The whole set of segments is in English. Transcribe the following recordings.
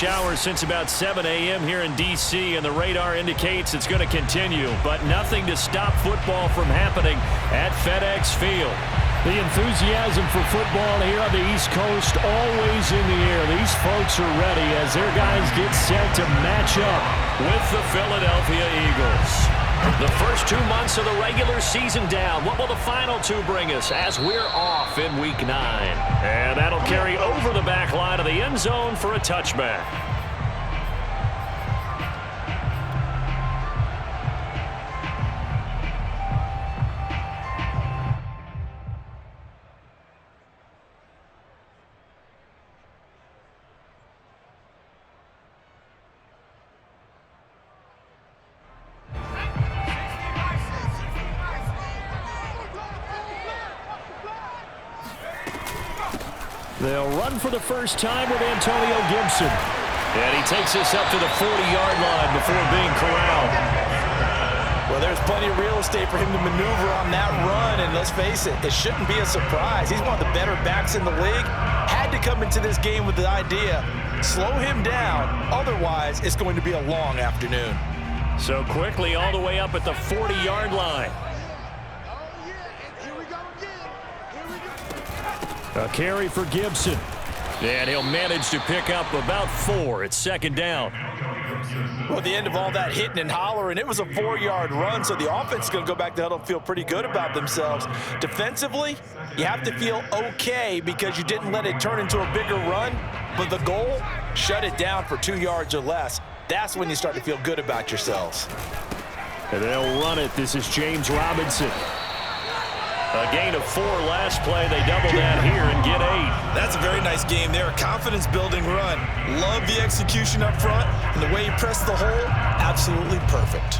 shower since about 7 a.m. here in D.C., and the radar indicates it's going to continue, but nothing to stop football from happening at FedEx Field. The enthusiasm for football here on the East Coast always in the air. These folks are ready as their guys get set to match up with the Philadelphia Eagles. The first 2 months of the regular season down. What will the final 2 bring us as we're off in Week 9? And that'll carry over the back line of the end zone for a touchback. They'll run for the first time with Antonio Gibson. And he takes us up to the 40-yard line before being corralled. Well, there's plenty of real estate for him to maneuver on that run, and let's face it, it shouldn't be a surprise. He's one of the better backs in the league. Had to come into this game with the idea, slow him down, otherwise it's going to be a long afternoon. So quickly all the way up at the 40-yard line. A carry for Gibson. And he'll manage to pick up about 4. It's second down. Well, at the end of all that hitting and hollering, it was a 4-yard run, so the offense is going to go back to huddle and feel pretty good about themselves. Defensively, you have to feel okay because you didn't let it turn into a bigger run, but the goal, shut it down for 2 yards or less. That's when you start to feel good about yourselves. And they'll run it. This is James Robinson. A gain of 4 last play. They double that here and get 8. That's a very nice game there. A confidence-building run. Love the execution up front, and the way he pressed the hole, absolutely perfect.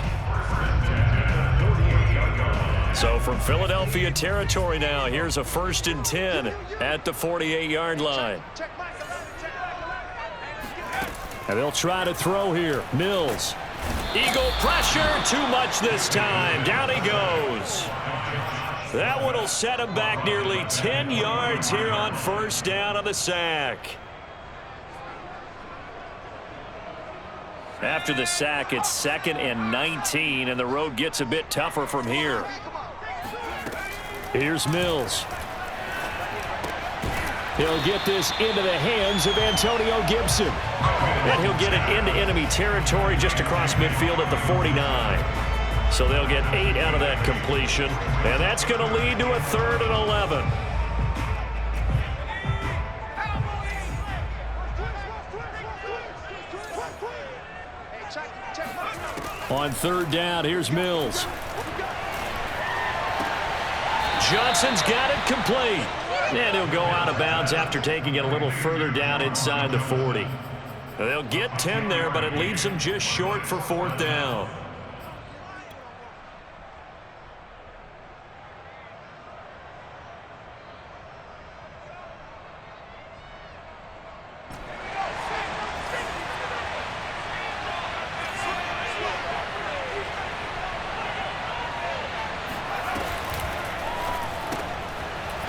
So from Philadelphia territory now, here's a 1st and 10 at the 48-yard line. And they'll try to throw here. Mills. Eagle pressure. Too much this time. Down he goes. That one will set him back nearly 10 yards here on first down on the sack. After the sack, it's 2nd and 19, and the road gets a bit tougher from here. Here's Mills. He'll get this into the hands of Antonio Gibson. And he'll get it into enemy territory just across midfield at the 49. So they'll get 8 out of that completion, and that's going to lead to a 3rd and 11. On 3rd down, here's Mills. Johnson's got it complete. And he'll go out of bounds after taking it a little further down inside the 40. They'll get 10 there, but it leaves them just short for 4th down.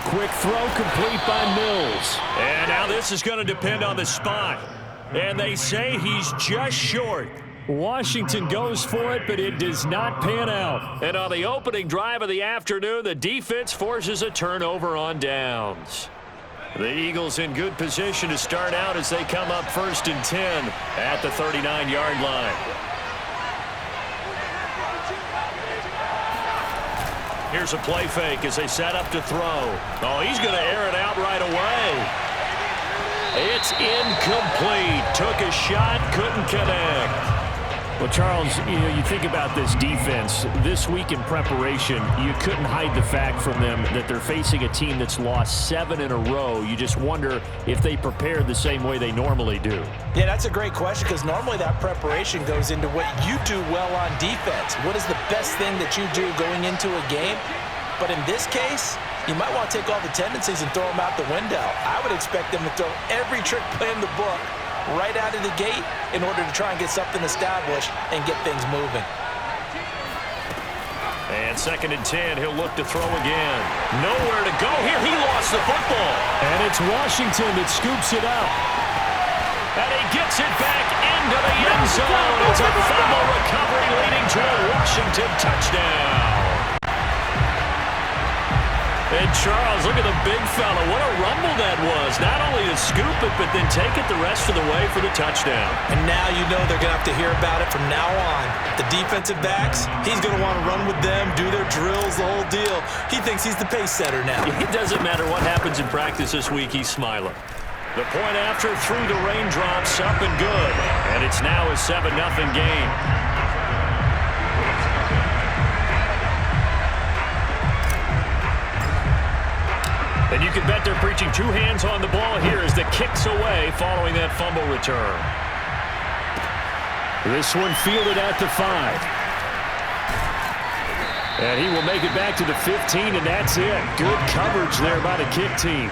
Quick throw complete by Mills. And now this is going to depend on the spot. And they say he's just short. Washington goes for it, but it does not pan out. And on the opening drive of the afternoon, the defense forces a turnover on downs. The Eagles in good position to start out as they come up 1st and 10 at the 39-yard line. Here's a play fake as they set up to throw. Oh, he's going to air it out right away. It's incomplete. Took a shot, couldn't connect. Well, Charles, you think about this defense. This week in preparation, you couldn't hide the fact from them that they're facing a team that's lost 7 in a row. You just wonder if they prepared the same way they normally do. Yeah, that's a great question because normally that preparation goes into what you do well on defense. What is the best thing that you do going into a game? But in this case, you might want to take all the tendencies and throw them out the window. I would expect them to throw every trick play in the book right out of the gate in order to try and get something established and get things moving. And 2nd and 10, he'll look to throw again. Nowhere to go here. He lost the football. And it's Washington that scoops it up. And he gets it back into the end zone. It's a fumble recovery leading to a Washington touchdown. And Charles, look at the big fella. What a rumble that was. Not only to scoop it, but then take it the rest of the way for the touchdown. And now you know they're going to have to hear about it from now on. The defensive backs, he's going to want to run with them, do their drills, the whole deal. He thinks he's the pace setter now. It doesn't matter what happens in practice this week, he's smiling. The point after through the raindrops, up and good. And it's now a 7-0 game. And you can bet they're preaching two hands on the ball here as the kick's away following that fumble return. This one fielded at the 5. And he will make it back to the 15, and that's it. Good coverage there by the kick team.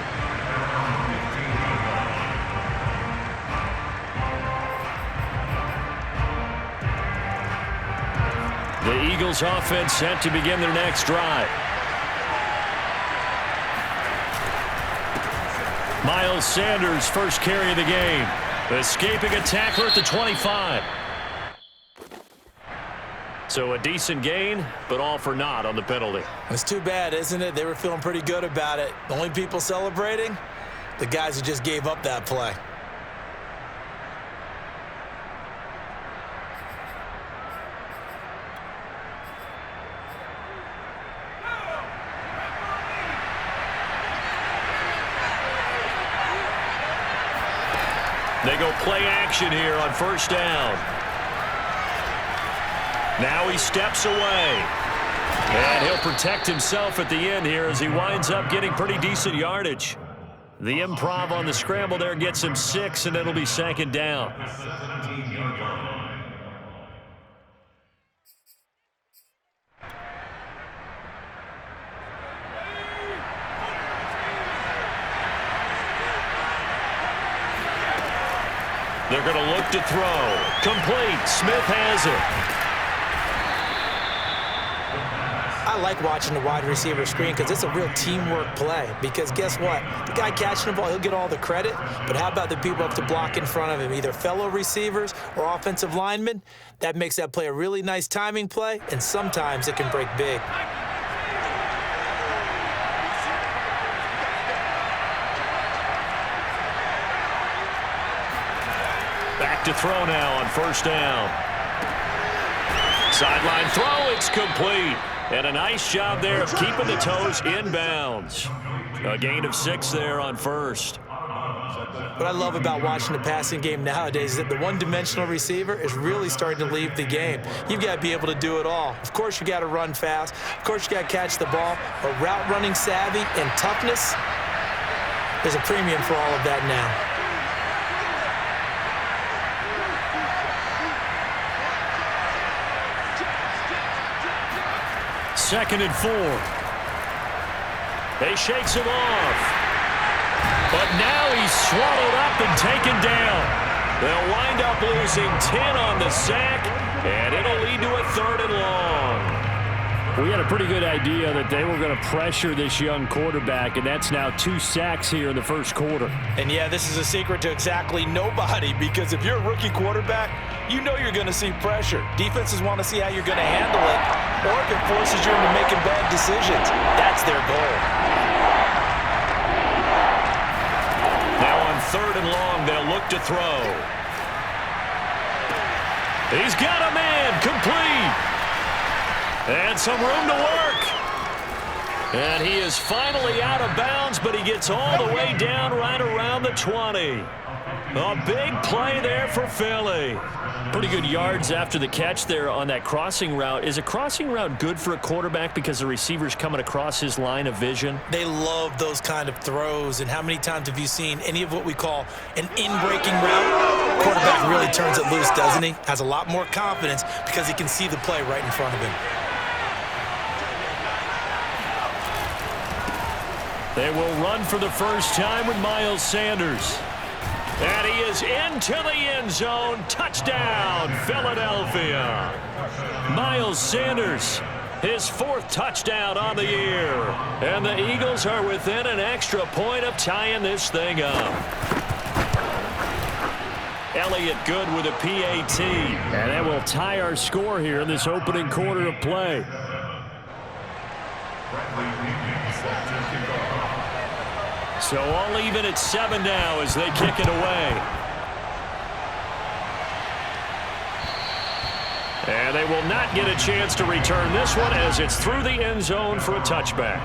The Eagles offense set to begin their next drive. Miles Sanders, first carry of the game. Escaping a tackler at the 25. So a decent gain, but all for naught on the penalty. It's too bad, isn't it? They were feeling pretty good about it. The only people celebrating, the guys who just gave up that play. They go play action here on first down. Now he steps away. And he'll protect himself at the end here as he winds up getting pretty decent yardage. The improv on the scramble there gets him 6, and it'll be second down. They're going to look to throw. Complete. Smith has it. I like watching the wide receiver screen because it's a real teamwork play. Because guess what? The guy catching the ball, he'll get all the credit. But how about the people up to block in front of him, either fellow receivers or offensive linemen? That makes that play a really nice timing play, and sometimes it can break big. Back to throw now on first down. Sideline throw, it's complete. And a nice job there of keeping the toes inbounds. A gain of 6 there on first. What I love about watching the passing game nowadays is that the one-dimensional receiver is really starting to leave the game. You've got to be able to do it all. Of course, you got to run fast. Of course, you got to catch the ball. But route running savvy and toughness, there's a premium for all of that now. Second and 4. They shakes him off. But now he's swallowed up and taken down. They'll wind up losing 10 on the sack, and it'll lead to a 3rd and long. We had a pretty good idea that they were going to pressure this young quarterback, and that's now 2 sacks here in the first quarter. And yeah, this is a secret to exactly nobody, because if you're a rookie quarterback, you know you're going to see pressure. Defenses want to see how you're going to handle it, or if it forces you into making bad decisions. That's their goal. Now on 3rd and long, they'll look to throw. He's got a man, complete. And some room to work. And he is finally out of bounds, but he gets all the way down right around the 20. A big play there for Philly. Pretty good yards after the catch there on that crossing route. Is a crossing route good for a quarterback because the receiver's coming across his line of vision? They love those kind of throws. And how many times have you seen any of what we call an in-breaking route? Quarterback really turns it loose, doesn't he? Has a lot more confidence because he can see the play right in front of him. They will run for the first time with Miles Sanders. And he is into the end zone. Touchdown, Philadelphia. Miles Sanders, his 4th touchdown on the year. And the Eagles are within an extra point of tying this thing up. Elliott good with a PAT. And that will tie our score here in this opening quarter of play. So all even at 7 now as they kick it away. And they will not get a chance to return this one as it's through the end zone for a touchback.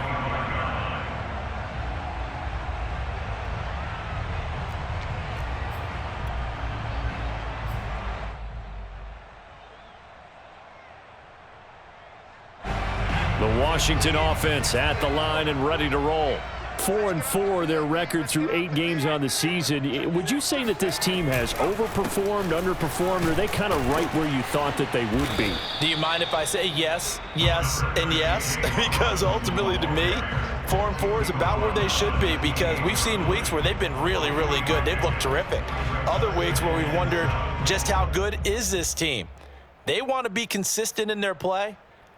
The Washington offense at the line and ready to roll. 4-4 their record through 8 games on the season. Would you say that this team has overperformed, underperformed, or are they kind of right where you thought that they would be? Do you mind if I say yes, yes, and yes? Because ultimately to me, 4-4 is about where they should be, because we've seen weeks where they've been really, really good. They've looked terrific. Other weeks where we've wondered just how good is this team. They want to be consistent in their play.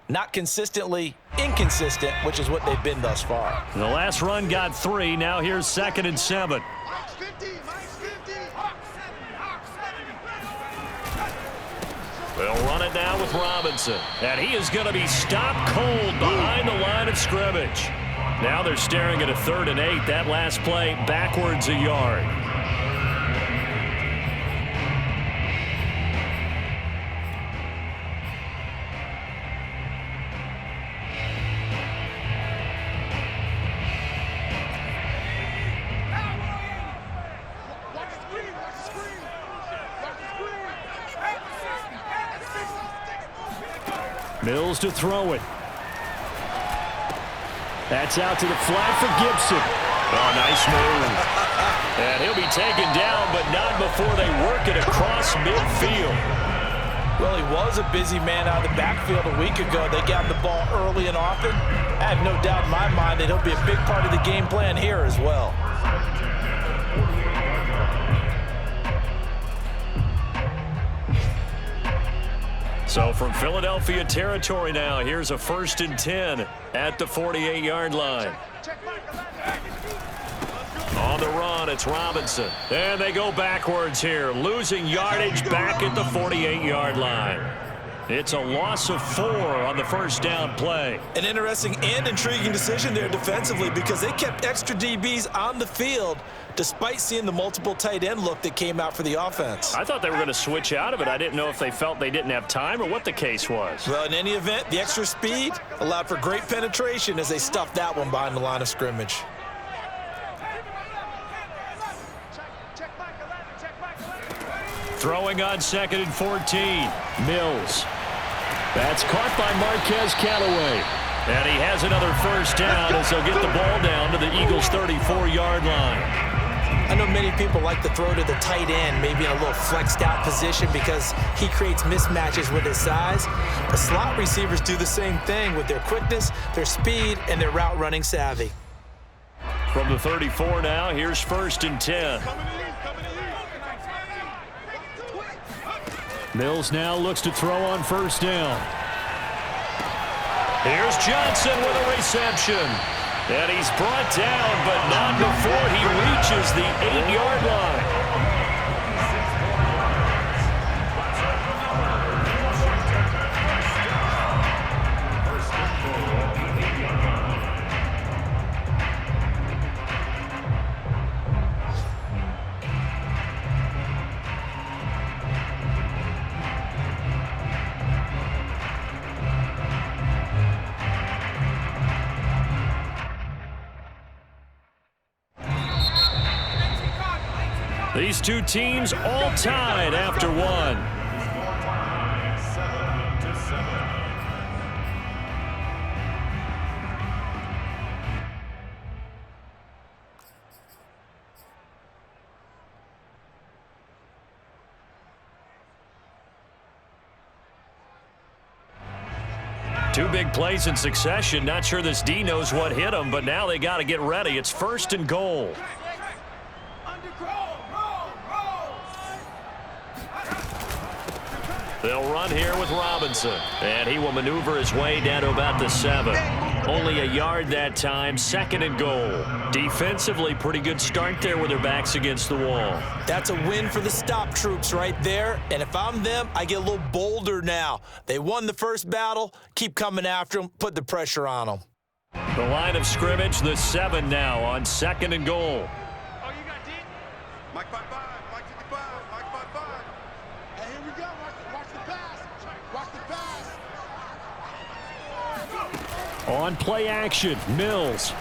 Not consistently inconsistent, which is what they've been thus far. The last run got 3. Now here's 2nd and 7. They'll run it now with Robinson. And he is going to be stopped cold behind the line of scrimmage. Now they're staring at a 3rd and 8. That last play backwards a yard. Mills to throw it. That's out to the flat for Gibson. Oh, nice move. And he'll be taken down, but not before they work it across midfield. Well, he was a busy man out of the backfield a week ago. They got the ball early and often. I have no doubt in my mind that he'll be a big part of the game plan here as well. So from Philadelphia territory now, here's a 1st and 10 at the 48-yard line. On the run, it's Robinson. And they go backwards here, losing yardage back at the 48-yard line. It's a loss of 4 on the 1st down play. An interesting and intriguing decision there defensively, because they kept extra DBs on the field despite seeing the multiple tight end look that came out for the offense. I thought they were going to switch out of it. I didn't know if they felt they didn't have time or what the case was. Well, in any event, the extra speed allowed for great penetration as they stuffed that one behind the line of scrimmage. Throwing on 2nd and 14. Mills. That's caught by Marquez Callaway. And he has another 1st down as they'll get the ball down to the Eagles' 34-yard line. I know many people like to throw to the tight end, maybe in a little flexed out position because he creates mismatches with his size. The slot receivers do the same thing with their quickness, their speed, and their route running savvy. From the 34 now, here's 1st and 10. Mills now looks to throw on 1st down. Here's Johnson with a reception. And he's brought down, but not before he reaches the 8-yard line. These two teams all tied after 1. Two big plays in succession. Not sure this D knows what hit him, but now they got to get ready. It's 1st and goal. They'll run here with Robinson, and he will maneuver his way down to about the 7. Only a yard that time, 2nd and goal. Defensively, pretty good start there with their backs against the wall. That's a win for the stop troops right there. And if I'm them, I get a little bolder now. They won the first battle. Keep coming after them. Put the pressure on them. The line of scrimmage, the 7 now on 2nd and goal. Oh, you got deep? Mike 5-5, Mike 55, Mike 5-5. Hey, here we go. Watch the pass. Watch the pass. On play action, Mills.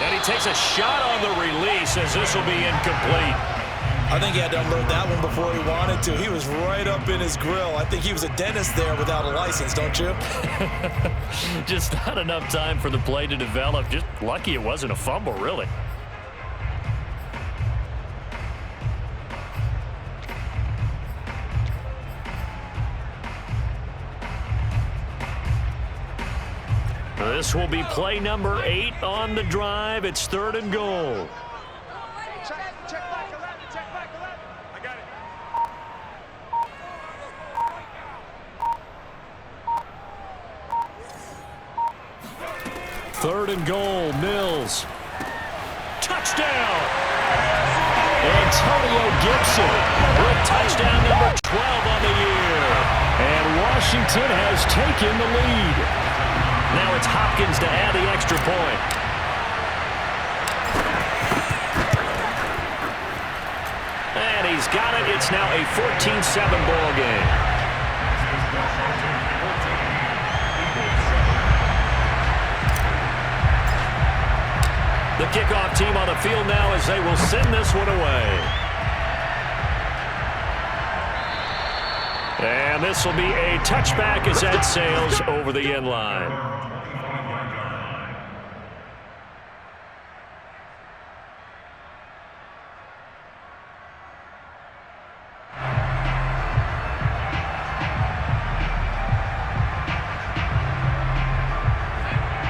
And he takes a shot on the release as this will be incomplete. I think he had to unload that one before he wanted to. He was right up in his grill. I think he was a dentist there without a license, don't you? Just not enough time for the play to develop. Just lucky it wasn't a fumble, really. This will be play number 8 on the drive. It's 3rd and goal. Check back 11. Check back 11. I got it. 3rd and goal, Mills. Touchdown! Antonio Gibson with touchdown number 12 on the year. And Washington has taken the lead. Now it's Hopkins to add the extra point. And he's got it. It's now a 14-7 ball game. The kickoff team on the field now as they will send this one away. And this will be a touchback as that sails over the end line.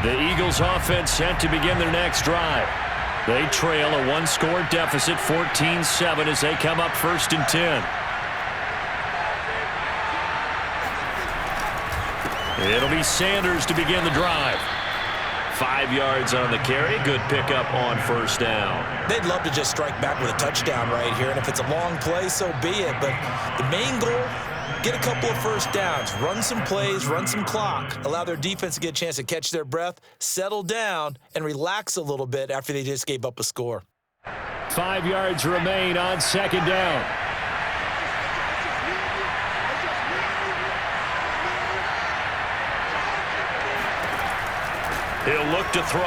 The Eagles offense set to begin their next drive. They trail a 1-score deficit, 14-7 as they come up 1st and 10. It'll be Sanders to begin the drive. 5 yards on the carry. Good pickup on 1st down. They'd love to just strike back with a touchdown right here. And if it's a long play, so be it. But the main goal, get a couple of 1st downs. Run some plays, run some clock. Allow their defense to get a chance to catch their breath, settle down, and relax a little bit after they just gave up a score. 5 yards remain on 2nd down. He'll look to throw.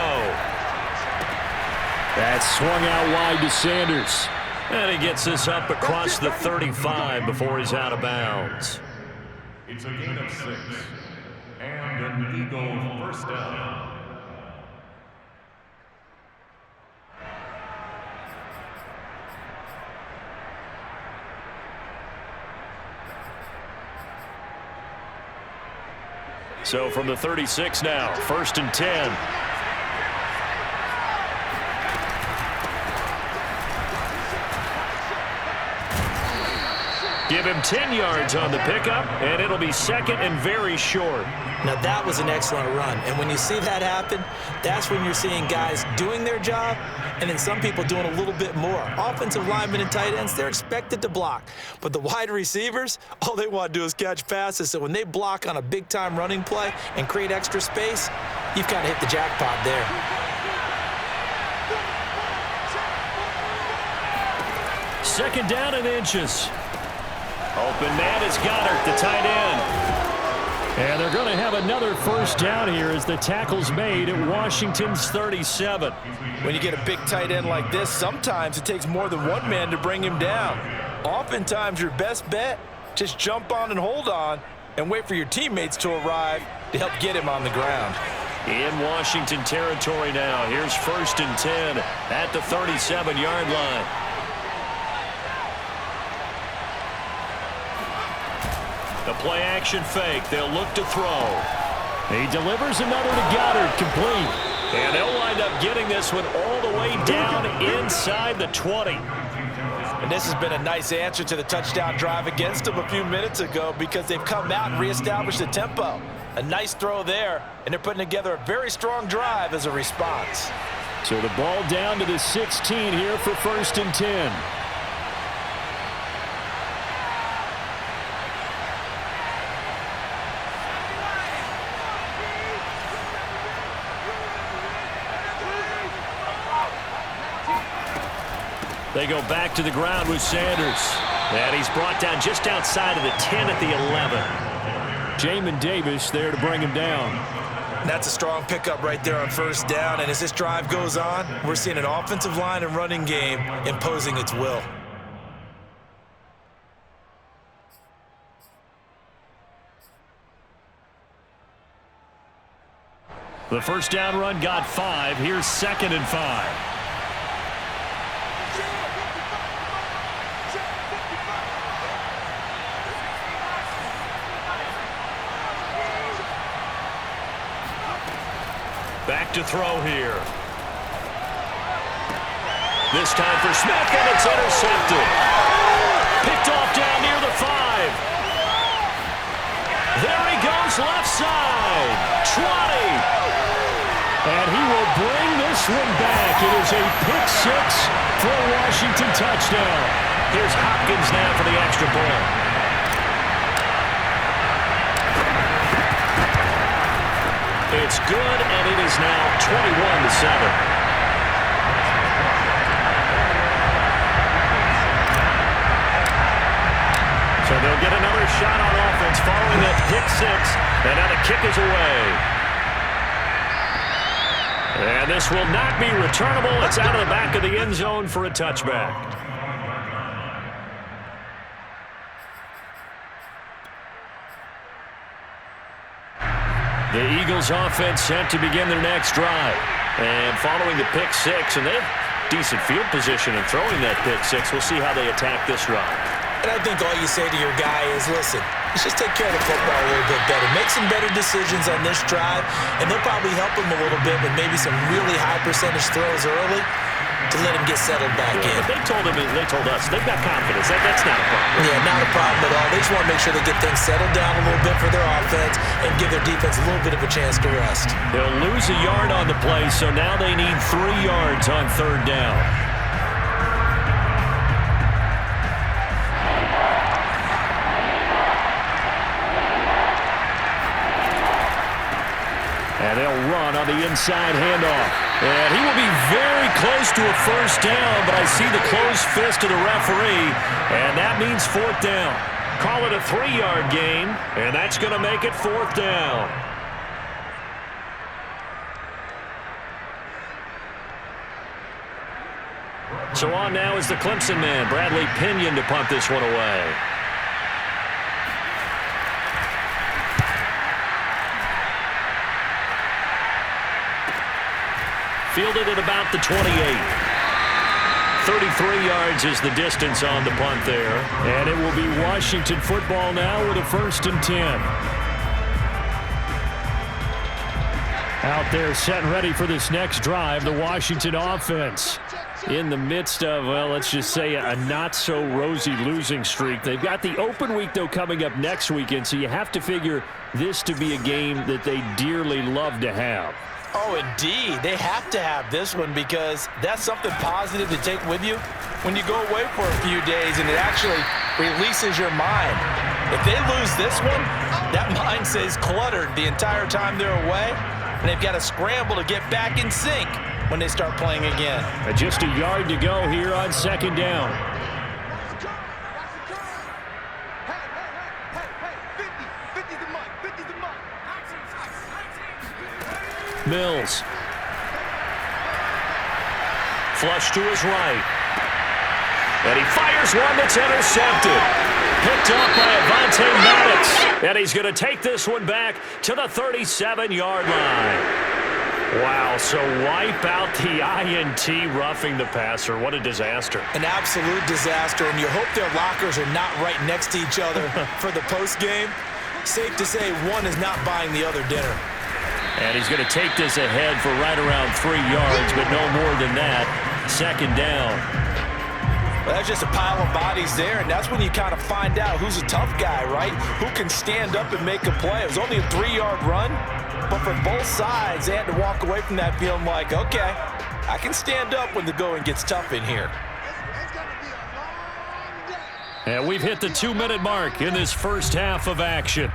That's swung out wide to Sanders. And he gets this up across the 35 before he's out of bounds. It's a gain of 6. And an Eagle 1st down. So from the 36 now, 1st and 10. Give him 10 yards on the pickup, and it'll be 2nd and very short. Now, that was an excellent run. And when you see that happen, that's when you're seeing guys doing their job and then some people doing a little bit more. Offensive linemen and tight ends, they're expected to block. But the wide receivers, all they want to do is catch passes. So when they block on a big-time running play and create extra space, you've kind of hit the jackpot there. Second down and inches. Open man is Goddard, the tight end. And they're going to have another 1st down here as the tackle's made at Washington's 37. When you get a big tight end like this, sometimes it takes more than one man to bring him down. Oftentimes, your best bet, just jump on and hold on and wait for your teammates to arrive to help get him on the ground. In Washington territory now. Here's 1st and 10 at the 37-yard line. The play-action fake. They'll look to throw. He delivers another to Goddard, complete. And they'll wind up getting this one all the way down inside the 20. And this has been a nice answer to the touchdown drive against them a few minutes ago because they've come out and reestablished the tempo. A nice throw there, and they're putting together a very strong drive as a response. So the ball down to the 16 here for 1st and 10. They go back to the ground with Sanders. And he's brought down just outside of the 10 at the 11. Jamin Davis there to bring him down. That's a strong pickup right there on 1st down. And as this drive goes on, we're seeing an offensive line and running game imposing its will. The 1st down run got 5. Here's 2nd and 5. Back to throw here. This time for Smith, and it's intercepted. Picked off down near the 5. There he goes, left side. Trotty. And he will bring this one back. It is a pick 6 for a Washington touchdown. Here's Hopkins now for the extra point. It's good, and it is now 21-7. So they'll get another shot on offense following that pick 6, and now the kick is away. And this will not be returnable. It's out of the back of the end zone for a touchback. The Eagles offense set to begin their next drive. And following the pick 6, and they have decent field position in throwing that pick 6. We'll see how they attack this drive. And I think all you say to your guy is, listen, let's just take care of the football a little bit better. Make some better decisions on this drive, and they'll probably help him a little bit with maybe some really high percentage throws early to let him get settled back in. But they told us, they've got confidence. That's not a problem. Yeah, not a problem at all. They just want to make sure they get things settled down a little bit for their offense and give their defense a little bit of a chance to rest. They'll lose a yard on the play, so now they need 3 yards on 3rd down. And they'll run on the inside handoff. And he will be very close to a 1st down, but I see the closed fist of the referee, and that means 4th down. Call it a 3-yard gain, and that's going to make it 4th down. So on now is the Clemson man, Bradley Pinion, to punt this one away. Fielded at about the 28. 33 yards is the distance on the punt there. And it will be Washington football now with a 1st and 10. Out there set and ready for this next drive, the Washington offense. In the midst of, well, let's just say a not-so-rosy losing streak. They've got the open week, though, coming up next weekend, so you have to figure this to be a game that they dearly love to have. Oh, indeed. They have to have this one because that's something positive to take with you when you go away for a few days, and it actually releases your mind. If they lose this one, that mind stays cluttered the entire time they're away, and they've got to scramble to get back in sync when they start playing again. Just a yard to go here on 2nd down. Mills. Flush to his right. And he fires one that's intercepted. Picked up by Avonte Maddox. And he's going to take this one back to the 37-yard line. Wow, so wipe out the INT roughing the passer. What a disaster. An absolute disaster, and you hope their lockers are not right next to each other for the postgame. Safe to say one is not buying the other dinner. And he's going to take this ahead for right around 3 yards, but no more than that. 2nd down. Well, that's just a pile of bodies there, and that's when you kind of find out who's a tough guy, right? Who can stand up and make a play. It was only a 3-yard run, but for both sides, they had to walk away from that feeling like, okay, I can stand up when the going gets tough in here. And we've hit the 2-minute mark in this first half of action.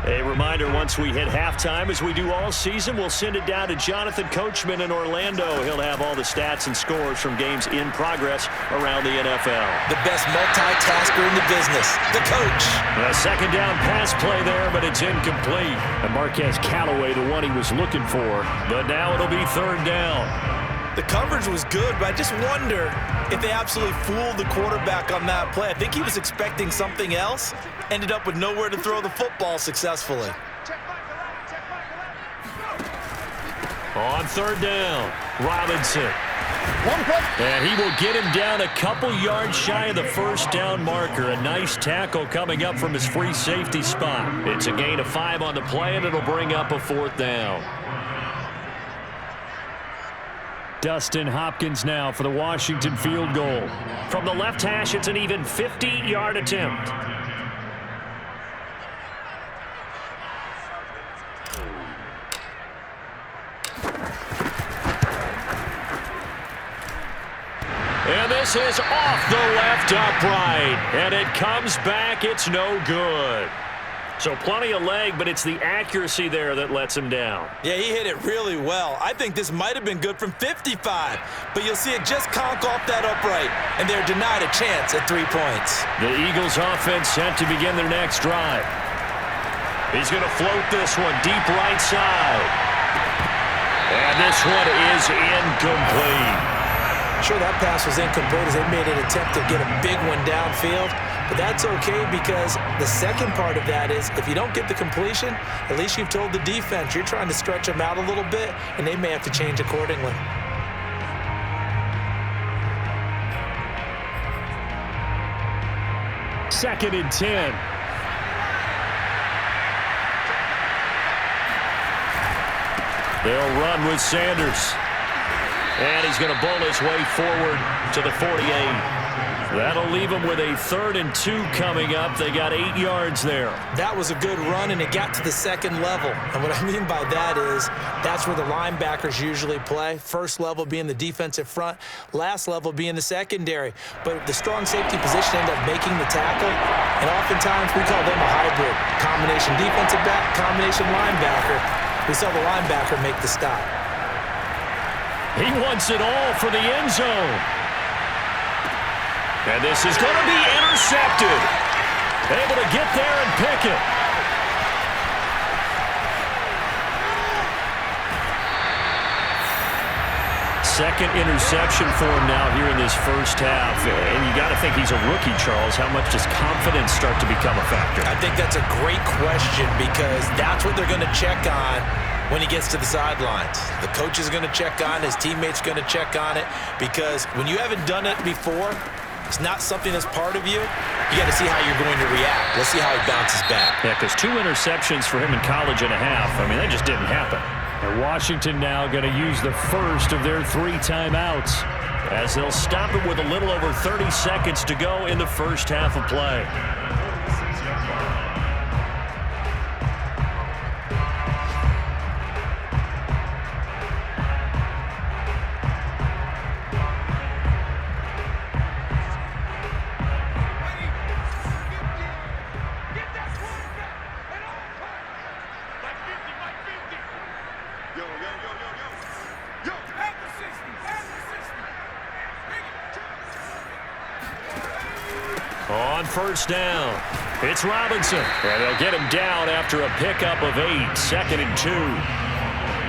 A reminder, once we hit halftime, as we do all season, we'll send it down to Jonathan Coachman in Orlando. He'll have all the stats and scores from games in progress around the NFL. The best multitasker in the business, the coach. A second down pass play there, but it's incomplete. And Marquez Callaway, the one he was looking for. But now it'll be third down. The coverage was good, but I just wonder if they absolutely fooled the quarterback on that play. I think he was expecting something else, ended up with nowhere to throw the football successfully. On third down, Robinson. And he will get him down a couple yards shy of the first down marker. A nice tackle coming up from his free safety spot. It's a gain of 5 on the play, and it'll bring up a fourth down. Dustin Hopkins now for the Washington field goal. From the left hash, it's an even 50-yard attempt. And this is off the left upright. And it comes back. It's no good. So plenty of leg, but it's the accuracy there that lets him down. Yeah, he hit it really well. I think this might have been good from 55, but you'll see it just conk off that upright, and they're denied a chance at 3 points. The Eagles offense set to begin their next drive. He's going to float this one deep right side. And this one is incomplete. Sure, that pass was incomplete as they made an attempt to get a big one downfield. But that's okay because the second part of that is if you don't get the completion, at least you've told the defense you're trying to stretch them out a little bit, and they may have to change accordingly. Second and 10. They'll run with Sanders. And he's going to bowl his way forward to the 48. That'll leave them with a 3rd and 2 coming up. They got 8 yards there. That was a good run, and it got to the second level. And what I mean by that is that's where the linebackers usually play. First level being the defensive front, last level being the secondary. But the strong safety position ended up making the tackle, and oftentimes we call them a hybrid. Combination defensive back, combination linebacker. We saw the linebacker make the stop. He wants it all for the end zone. And this is going to be intercepted. Able to get there and pick it. Second interception for him now here in this first half. And you got to think he's a rookie, Charles. How much does confidence start to become a factor? I think that's a great question because that's what they're going to check on when he gets to the sidelines. The coach is going to check on it. His teammates going to check on it because when you haven't done it before, it's not something that's part of you. You got to see how you're going to react. Let's see how he bounces back. Yeah, because 2 interceptions for him in college and a half. I mean, that just didn't happen. And Washington now going to use the first of their 3 timeouts. As they'll stop it with a little over 30 seconds to go in the first half of play. On first down, it's Robinson. And they'll get him down after a pickup of 8, 2nd and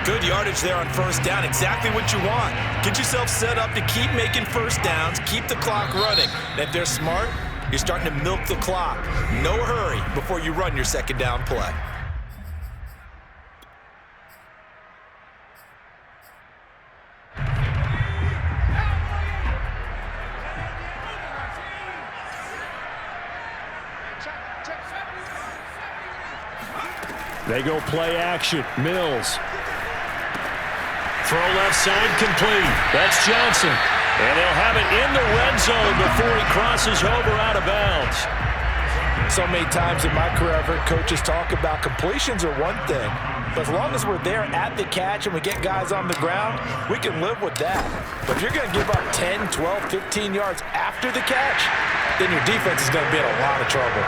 2. Good yardage there on first down. Exactly what you want. Get yourself set up to keep making first downs, keep the clock running. And if they're smart, you're starting to milk the clock. No hurry before you run your second down play. They go play action. Mills Throw left side complete. That's Johnson. And they'll have it in the red zone before he crosses over out of bounds. So many times in my career, I've heard coaches talk about completions are one thing. But as long as we're there at the catch and we get guys on the ground, we can live with that. But if you're going to give up 10, 12, 15 yards after the catch, then your defense is going to be in a lot of trouble.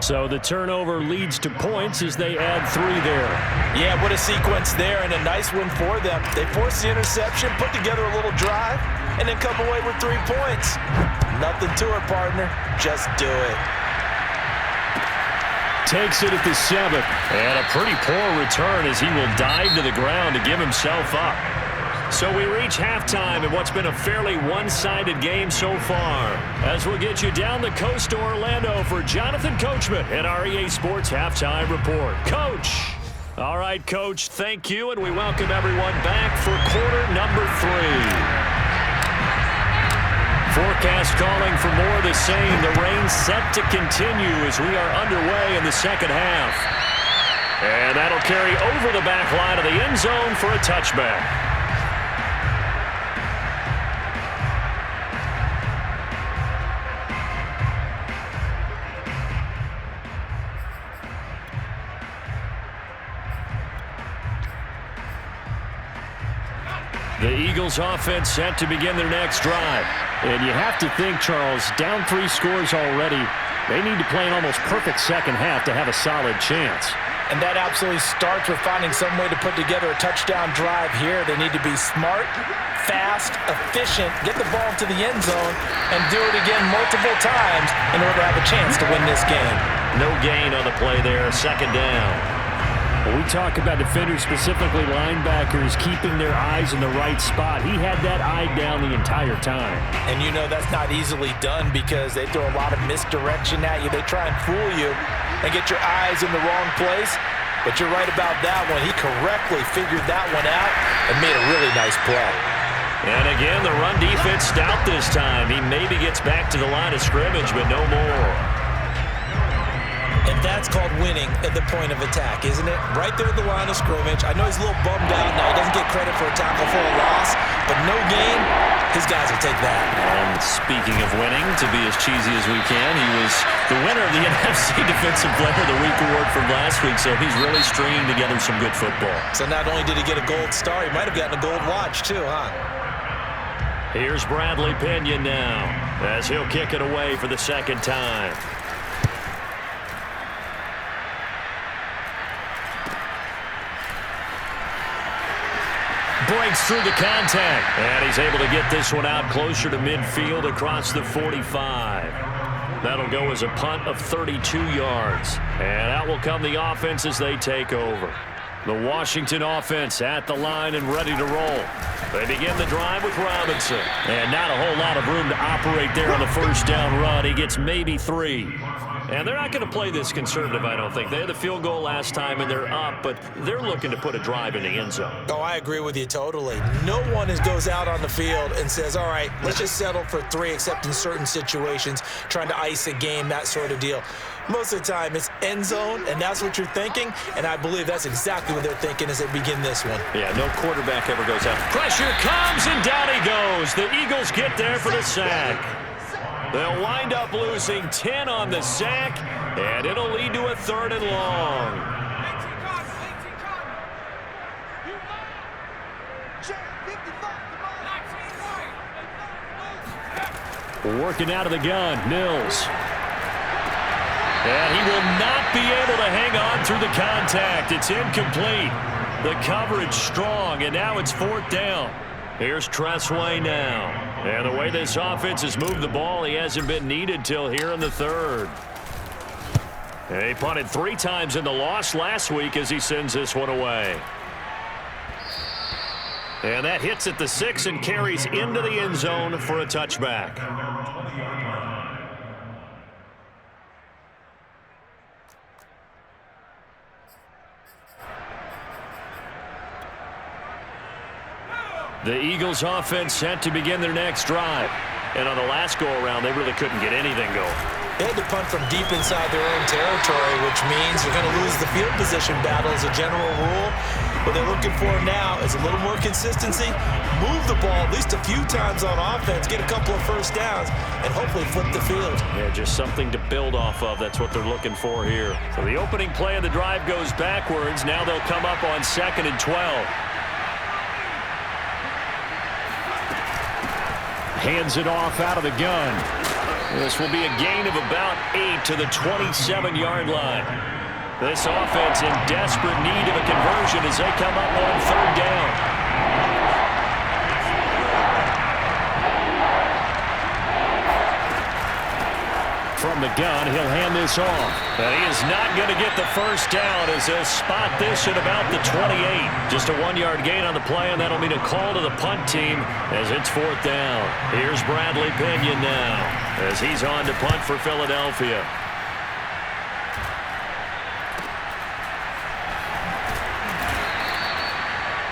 So the turnover leads to points as they add 3 there. Yeah, what a sequence there, and a nice win for them. They forced the interception, put together a little drive, and then come away with 3 points. Nothing to it, partner. Just do it. Takes it at the 7. And a pretty poor return as he will dive to the ground to give himself up. So we reach halftime in what's been a fairly one-sided game so far. As we'll get you down the coast to Orlando for Jonathan Coachman at our EA Sports Halftime Report. Coach! All right, Coach, thank you, and we welcome everyone back for quarter number 3. Forecast calling for more of the same. The rain set to continue as we are underway in the second half. And that'll carry over the back line of the end zone for a touchback. The Eagles offense set to begin their next drive. And you have to think, Charles, down 3 scores already. They need to play an almost perfect second half to have a solid chance. And that absolutely starts with finding some way to put together a touchdown drive here. They need to be smart, fast, efficient, get the ball to the end zone, and do it again multiple times in order to have a chance to win this game. No gain on the play there, second down. When we talk about defenders, specifically linebackers, keeping their eyes in the right spot, he had that eye down the entire time. And you know that's not easily done because they throw a lot of misdirection at you. They try and fool you and get your eyes in the wrong place. But you're right about that one. He correctly figured that one out and made a really nice play. And again, the run defense stout this time. He maybe gets back to the line of scrimmage, but no more. And that's called winning at the point of attack, isn't it? Right there at the line of scrimmage. I know he's a little bummed out now. He doesn't get credit for a tackle for a loss, but no gain, his guys will take that. And speaking of winning, to be as cheesy as we can, he was the winner of the NFC Defensive Player of the Week award from last week, so he's really stringing together some good football. So not only did he get a gold star, he might have gotten a gold watch too, huh? Here's Bradley Pinion now as he'll kick it away for the second time. Breaks through the contact, and he's able to get this one out closer to midfield across the 45. That'll go as a punt of 32 yards. And out will come the offense as they take over. The Washington offense at the line and ready to roll. They begin the drive with Robinson. And not a whole lot of room to operate there on the first down run. He gets maybe 3. And they're not going to play this conservative, I don't think. They had the field goal last time, and they're up, but they're looking to put a drive in the end zone. Oh, I agree with you totally. No one goes out on the field and says, all right, let's just settle for 3, except in certain situations, trying to ice a game, that sort of deal. Most of the time, it's end zone, and that's what you're thinking, and I believe that's exactly what they're thinking as they begin this one. Yeah, no quarterback ever goes out. Pressure comes, and down he goes. The Eagles get there for the sack. They'll wind up losing 10 on the sack, and it'll lead to a 3rd and long. Working out of the gun, Mills. And he will not be able to hang on through the contact. It's incomplete. The coverage strong, and now it's 4th down. Here's Tressway now. And the way this offense has moved the ball, he hasn't been needed till here in the 3rd. And he punted 3 times in the loss last week as he sends this one away. And that hits at the 6 and carries into the end zone for a touchback. The Eagles offense set to begin their next drive. And on the last go-around, they really couldn't get anything going. They had to punt from deep inside their own territory, which means you're going to lose the field position battle as a general rule. What they're looking for now is a little more consistency, move the ball at least a few times on offense, get a couple of first downs, and hopefully flip the field. Yeah, just something to build off of. That's what they're looking for here. So the opening play of the drive goes backwards. Now they'll come up on 2nd and 12. Hands it off out of the gun. This will be a gain of about 8 to the 27-yard line. This offense in desperate need of a conversion as they come up on 3rd down. From the gun, he'll hand this off. But he is not going to get the first down as they'll spot this at about the 28. Just a 1-yard gain on the play, and that'll mean a call to the punt team as it's 4th down. Here's Bradley Pinion now as he's on to punt for Philadelphia.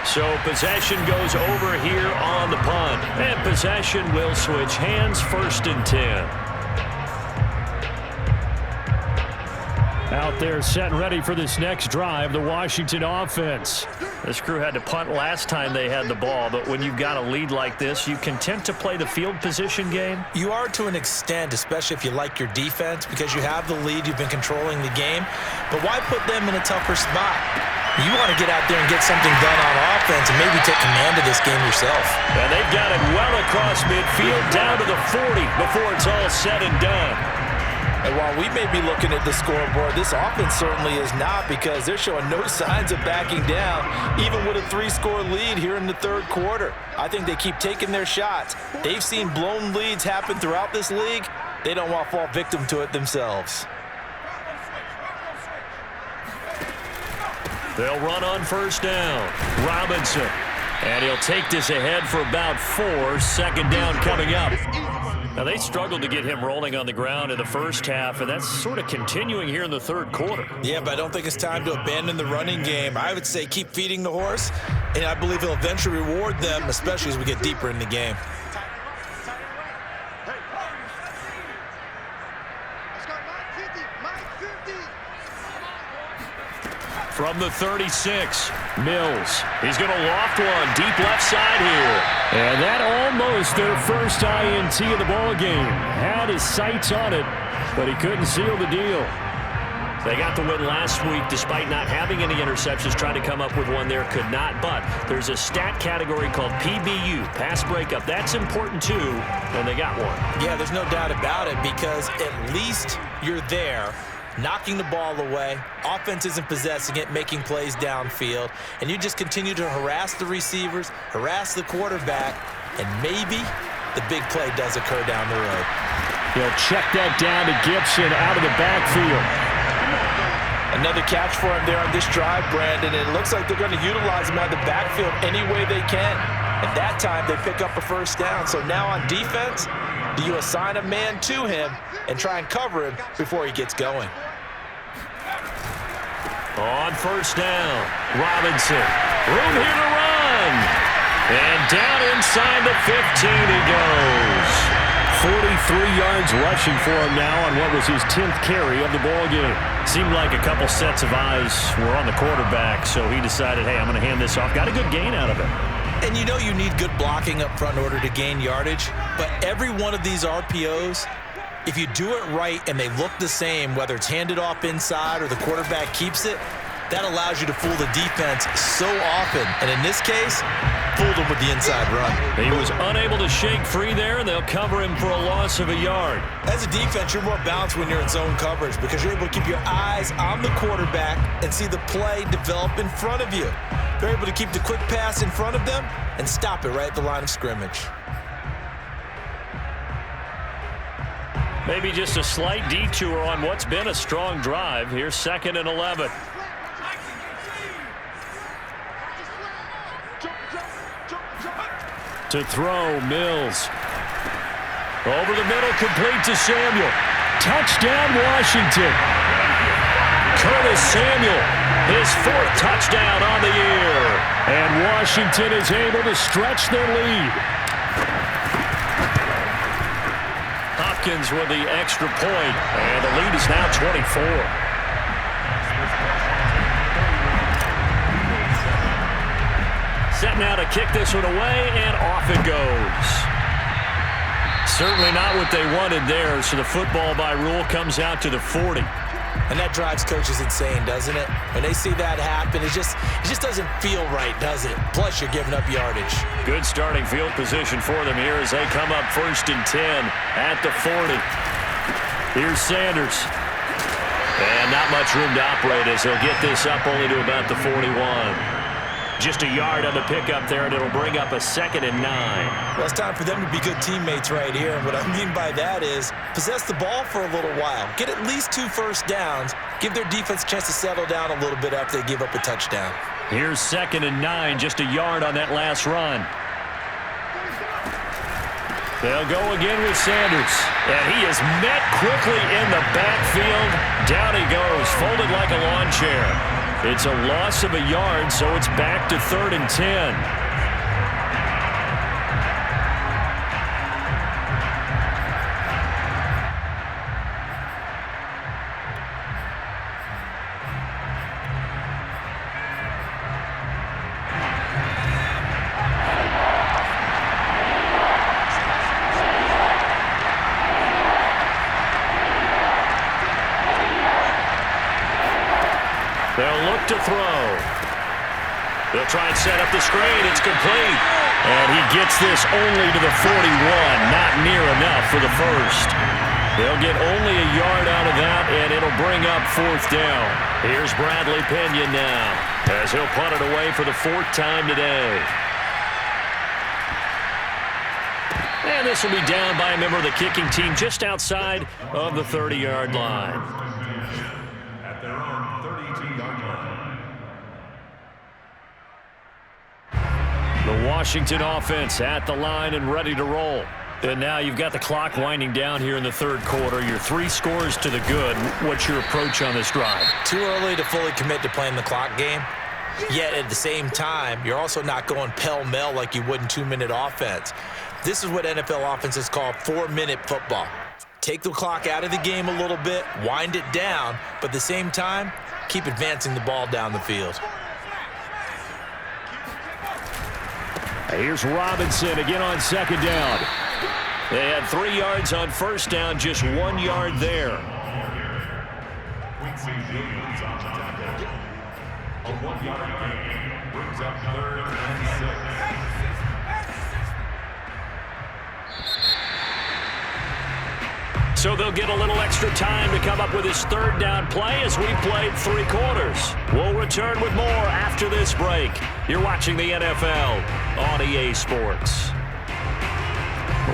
So possession goes over here on the punt. And possession will switch hands, 1st and 10. Out there set and ready for this next drive, the Washington offense. This crew had to punt last time they had the ball, but when you've got a lead like this, you content to play the field position game? You are to an extent, especially if you like your defense, because you have the lead, you've been controlling the game. But why put them in a tougher spot? You want to get out there and get something done on offense and maybe take command of this game yourself. And they've got it well across midfield down to the 40 before it's all said and done. And while we may be looking at the scoreboard, this offense certainly is not, because they're showing no signs of backing down, even with a 3-score lead here in the 3rd quarter. I think they keep taking their shots. They've seen blown leads happen throughout this league. They don't want to fall victim to it themselves. They'll run on 1st down. Robinson. And he'll take this ahead for about 4. 2nd down coming up. Now, they struggled to get him rolling on the ground in the first half, and that's sort of continuing here in the 3rd quarter. Yeah, but I don't think it's time to abandon the running game. I would say keep feeding the horse, and I believe he'll eventually reward them, especially as we get deeper in the game. From the 36, Mills. He's going to loft one deep left side here. And that almost their first INT of the ball game. Had his sights on it, but he couldn't seal the deal. They got the win last week despite not having any interceptions. Tried to come up with one there, could not. But there's a stat category called PBU, pass breakup. That's important too, and they got one. Yeah, there's no doubt about it, because at least you're there, knocking the ball away. Offense isn't possessing it, making plays downfield. And you just continue to harass the receivers, harass the quarterback, and maybe the big play does occur down the road. He'll check that down to Gibson out of the backfield. Another catch for him there on this drive, Brandon. And it looks like they're going to utilize him out of the backfield any way they can. And that time they pick up a first down. So now on defense, do you assign a man to him and try and cover him before he gets going? On 1st down, Robinson. Room here to run. And down inside the 15 he goes. 43 yards rushing for him now on what was his 10th carry of the ball game. Seemed like a couple sets of eyes were on the quarterback, so he decided, hey, I'm going to hand this off. Got a good gain out of it. And you know you need good blocking up front in order to gain yardage, but every one of these RPOs, if you do it right and they look the same, whether it's handed off inside or the quarterback keeps it, that allows you to fool the defense so often. And in this case, fooled him with the inside run. He was unable to shake free there, and they'll cover him for a loss of a yard. As a defense, you're more balanced when you're in zone coverage because you're able to keep your eyes on the quarterback and see the play develop in front of you. They're able to keep the quick pass in front of them and stop it right at the line of scrimmage. Maybe just a slight detour on what's been a strong drive. Here's 2nd and 11. To throw, Mills. Over the middle, complete to Samuel. Touchdown, Washington. Curtis Samuel, his 4th touchdown on the year. And Washington is able to stretch their lead. Hopkins with the extra point, and the lead is now 24. set now to kick this one away, and off it goes. Certainly not what they wanted there, so the football by rule comes out to the 40. And that drives coaches insane, doesn't it? When they see that happen, it just doesn't feel right, does it? Plus, you're giving up yardage. Good starting field position for them here as they come up 1st and 10 at the 40. Here's Sanders. And not much room to operate as he'll get this up only to about the 41. Just a yard on the pickup there, and it'll bring up a 2nd and 9. Well, it's time for them to be good teammates right here. And what I mean by that is possess the ball for a little while. Get at least 2 first downs. Give their defense a chance to settle down a little bit after they give up a touchdown. Here's 2nd and 9, just a yard on that last run. They'll go again with Sanders. And he is met quickly in the backfield. Down he goes, folded like a lawn chair. It's a loss of a yard, so it's back to 3rd and 10. They'll look to throw. They'll try and set up the screen. It's complete. And he gets this only to the 41. Not near enough for the first. They'll get only a yard out of that, and it'll bring up 4th down. Here's Bradley Pena now as he'll punt it away for the 4th time today. And this will be down by a member of the kicking team just outside of the 30-yard line. At their own 32-yard line. The Washington offense at the line and ready to roll. And now you've got the clock winding down here in the 3rd quarter. You're 3 scores to the good. What's your approach on this drive? Too early to fully commit to playing the clock game. Yet at the same time, you're also not going pell-mell like you would in 2-minute offense. This is what NFL offenses call 4-minute football. Take the clock out of the game a little bit, wind it down, but at the same time, keep advancing the ball down the field. Here's Robinson again on 2nd down. They had 3 yards on 1st down, just 1 yard there. Quincy Williams on the tackle. A 1-yard gain brings up 3rd and 6. So they'll get a little extra time to come up with his 3rd down play as we played 3 quarters. We'll return with more after this break. You're watching the NFL on EA Sports.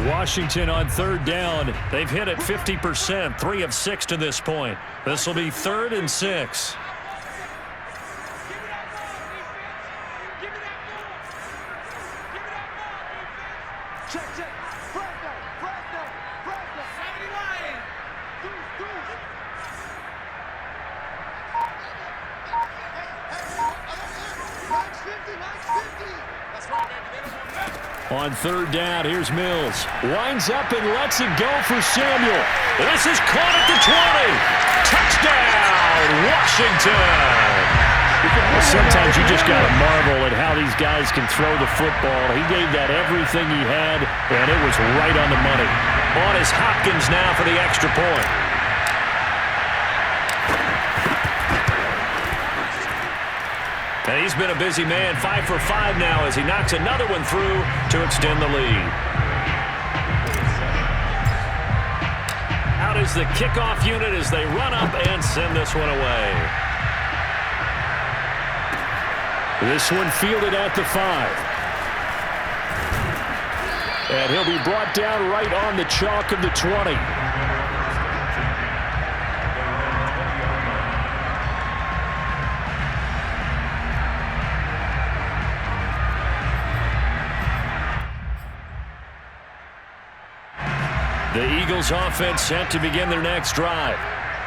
Washington on 3rd down. They've hit it 50%, 3 of 6 to this point. This will be 3rd and 6. On 3rd down, here's Mills. Winds up and lets it go for Samuel. This is caught at the 20. Touchdown, Washington. Sometimes you just got to marvel at how these guys can throw the football. He gave that everything he had, and it was right on the money. On is Hopkins now for the extra point. And he's been a busy man, 5 for 5 now as he knocks another one through to extend the lead. Out is the kickoff unit as they run up and send this one away. This one fielded at the 5. And he'll be brought down right on the chalk of the 20. The Eagles offense set to begin their next drive.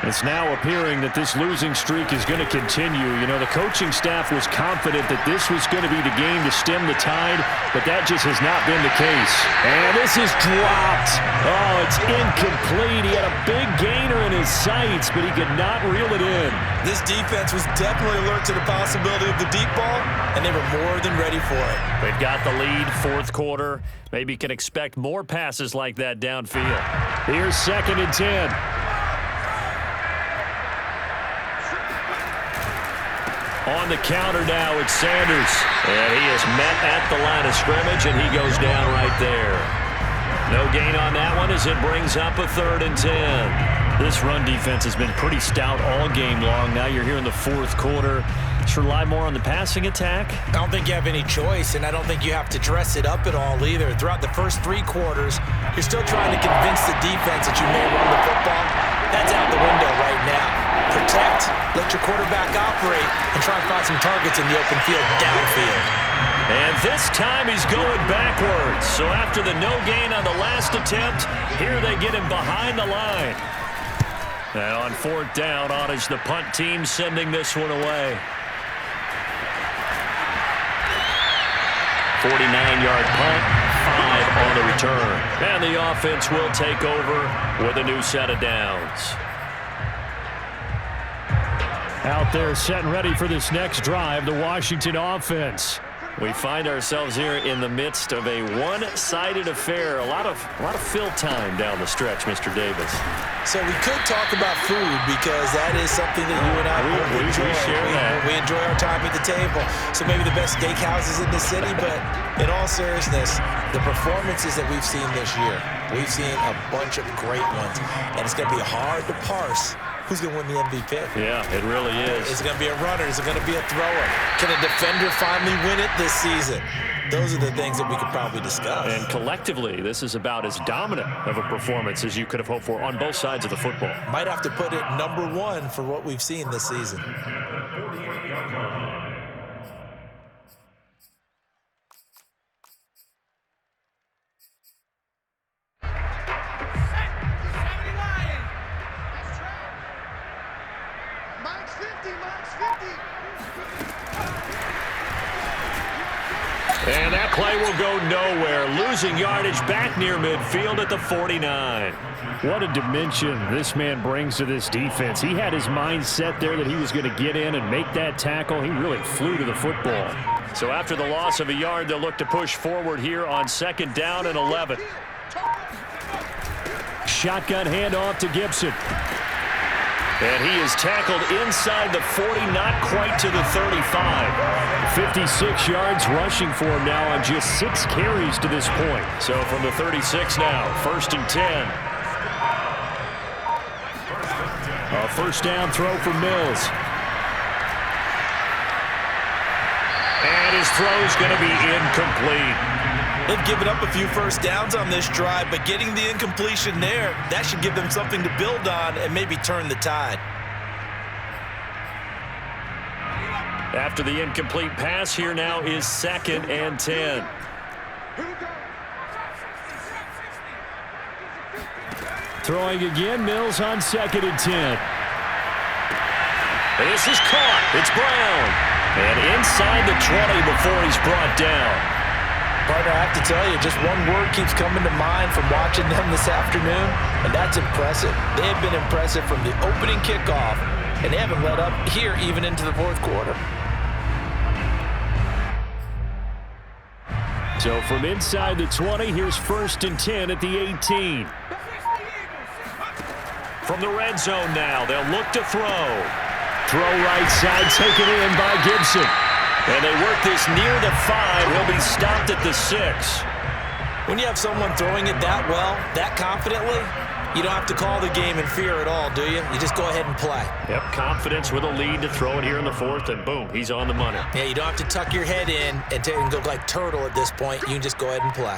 It's now appearing that this losing streak is going to continue. You know, the coaching staff was confident that this was going to be the game to stem the tide, but that just has not been the case. And this is dropped. Oh, it's incomplete. He had a big gainer in his sights, but he could not reel it in. This defense was definitely alert to the possibility of the deep ball, and they were more than ready for it. They've got the lead, fourth quarter. Maybe can expect more passes like that downfield. Here's 2nd and 10. On the counter now, it's Sanders. And he is met at the line of scrimmage, and he goes down right there. No gain on that one as it brings up a 3rd and 10. This run defense has been pretty stout all game long. Now you're here in the fourth quarter. Should rely more on the passing attack? I don't think you have any choice, and I don't think you have to dress it up at all either. Throughout the first 3 quarters, you're still trying to convince the defense that you may run the football. That's out the window right now. Protect, let your quarterback operate, and try and find some targets in the open field downfield. And this time he's going backwards. So after the no gain on the last attempt, here they get him behind the line. And on 4th down, on is the punt team sending this one away. 49-yard punt, 5 on the return. And the offense will take over with a new set of downs. Out there set and ready for this next drive, the Washington offense. We find ourselves here in the midst of a one-sided affair. A lot of fill time down the stretch, Mr. Davis. So we could talk about food because that is something that you and I enjoy. We enjoy our time at the table. So maybe the best steakhouses in the city, but in all seriousness, the performances that we've seen this year, we've seen a bunch of great ones, and it's going to be hard to parse who's going to win the MVP. Yeah, it really is. Is it going to be a runner? Is it going to be a thrower? Can a defender finally win it this season? Those are the things that we could probably discuss. And collectively, this is about as dominant of a performance as you could have hoped for on both sides of the football. Might have to put it #1 for what we've seen this season. And that play will go nowhere. Losing yardage back near midfield at the 49. What a dimension this man brings to this defense. He had his mind set there that he was going to get in and make that tackle. He really flew to the football. So after the loss of a yard, they'll look to push forward here on 2nd down and 11. Shotgun handoff to Gibson. And he is tackled inside the 40, not quite to the 35. 56 yards rushing for him now on just 6 carries to this point. So from the 36 now, 1st and 10. A 1st down throw for Mills. And his throw is going to be incomplete. They've given up a few 1st downs on this drive, but getting the incompletion there, that should give them something to build on and maybe turn the tide. After the incomplete pass, here now is 2nd and 10. Throwing again, Mills on 2nd and 10. This is caught. It's Brown. And inside the 20 before he's brought down. Partner, I have to tell you, just one word keeps coming to mind from watching them this afternoon, and that's impressive. They have been impressive from the opening kickoff, and they haven't let up here even into the 4th quarter. So from inside the 20, here's 1st and 10 at the 18. From the red zone now, they'll look to throw. Throw right side, taken in by Gibson. And they work this near the 5. He'll be stopped at the 6. When you have someone throwing it that well, that confidently, you don't have to call the game in fear at all, do you? You just go ahead and play. Yep, confidence with a lead to throw it here in the 4th, and boom, he's on the money. Yeah, you don't have to tuck your head in and go like turtle at this point. You can just go ahead and play.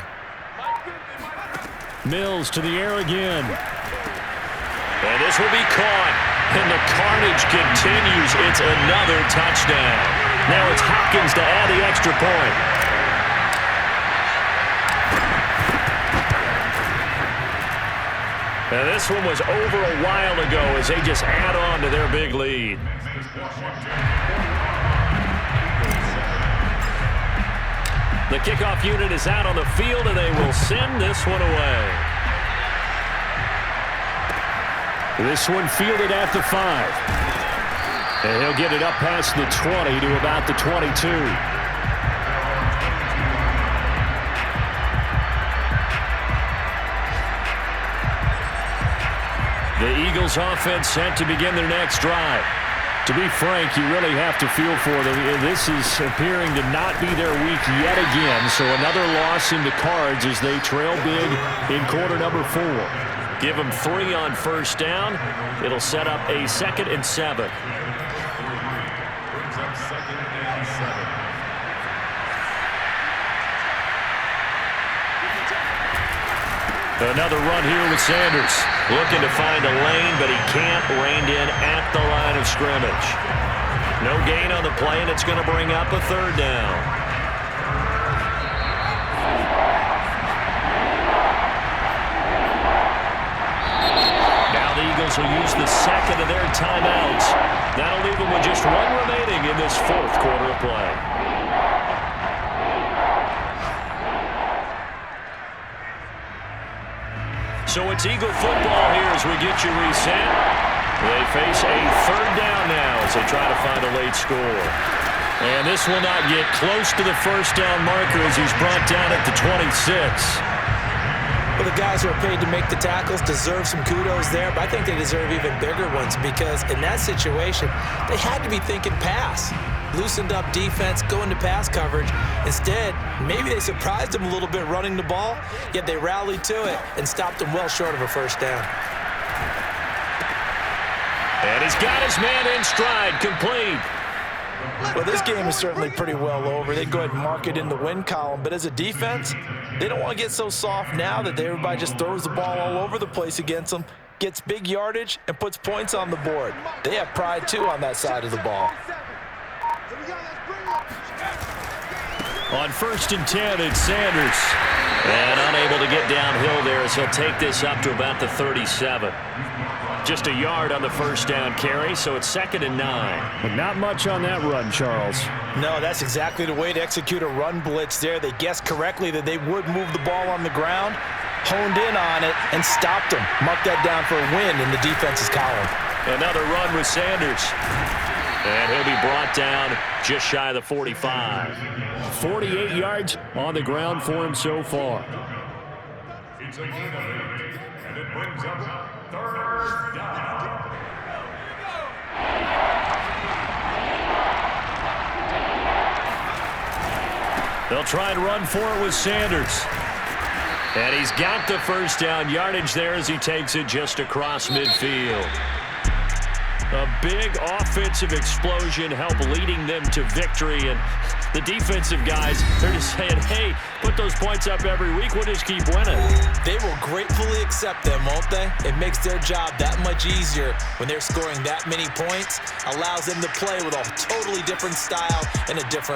Mills to the air again. And this will be caught. And the carnage continues. It's another touchdown. Now it's Hopkins to add the extra point. And this one was over a while ago as they just add on to their big lead. The kickoff unit is out on the field, and they will send this one away. This one fielded at the 5. And he'll get it up past the 20 to about the 22. The Eagles offense set to begin their next drive. To be frank, you really have to feel for them. This is appearing to not be their week yet again, so another loss in the cards as they trail big in quarter number 4. Give them 3 on first down. It'll set up a 2nd and 7. Brings up 2nd and 7. Another run here with Sanders. Looking to find a lane, but he can't. Reined in at the line of scrimmage. No gain on the play, and it's going to bring up a 3rd down. Now the Eagles will use the 2nd of their timeouts. That'll leave them with just 1 remaining in this 4th quarter of play. So it's Eagle football here as we get you reset. They face a 3rd down now as they try to find a late score. And this will not get close to the first down marker as he's brought down at the 26. Well, the guys who are paid to make the tackles deserve some kudos there, but I think they deserve even bigger ones because in that situation, they had to be thinking pass. Loosened up defense, going to pass coverage. Instead, maybe they surprised him a little bit running the ball, yet they rallied to it and stopped him well short of a first down. And he's got his man in stride, complete. Well, this game is certainly pretty well over. They go ahead and mark it in the win column, but as a defense, they don't want to get so soft now that everybody just throws the ball all over the place against them, gets big yardage, and puts points on the board. They have pride, too, on that side of the ball. On 1st and 10, it's Sanders. And unable to get downhill there as he'll take this up to about the 37. Just a yard on the first down carry, so it's 2nd and 9. But not much on that run, Charles. No, that's exactly the way to execute a run blitz there. They guessed correctly that they would move the ball on the ground, honed in on it, and stopped them. Mark that down for a win in the defense's column. Another run with Sanders. And he'll be brought down just shy of the 45. 48 yards on the ground for him so far. It's a gain of 8, and it brings up 3rd down. They'll try and run for it with Sanders. And he's got the first down yardage there as he takes it just across midfield. A big offensive explosion helped leading them to victory. And the defensive guys, they're just saying, hey, put those points up every week. We'll just keep winning. They will gratefully accept them, won't they? It makes their job that much easier when they're scoring that many points. Allows them to play with a totally different style and a different